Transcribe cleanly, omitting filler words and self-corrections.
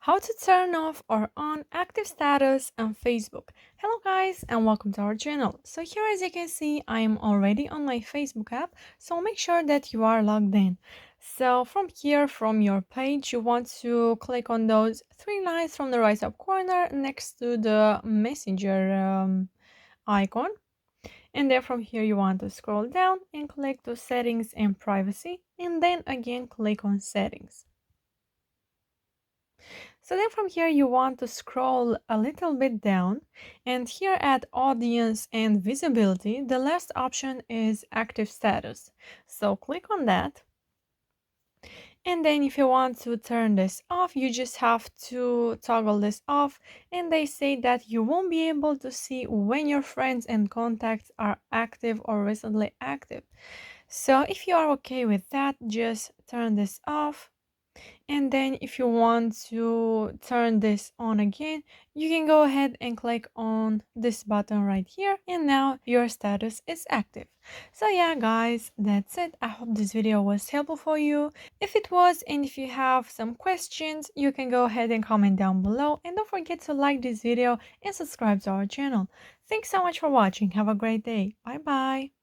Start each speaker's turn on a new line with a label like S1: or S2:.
S1: How to turn off or on active status on Facebook. Hello guys and welcome to our channel. So here as you can see I am already on my Facebook app, so make sure that you are logged in. So from here, from your page, you want to click on those three lines from the right up corner next to the messenger icon, and then from here you want to scroll down and click to settings and privacy, and then again click on settings. So then from here you want to scroll a little bit down, and here at audience and visibility the last option is active status. So click on that, and then if you want to turn this off you just have to toggle this off, and they say that you won't be able to see when your friends and contacts are active or recently active. So if you are okay with that, just turn this off. And then if you want to turn this on again, you can go ahead and click on this button right here, and now your status is active. So yeah guys, that's it. I hope this video was helpful for you. If it was, and if you have some questions, you can go ahead and comment down below, and don't forget to like this video and subscribe to our channel. Thanks so much for watching. Have a great day. Bye bye.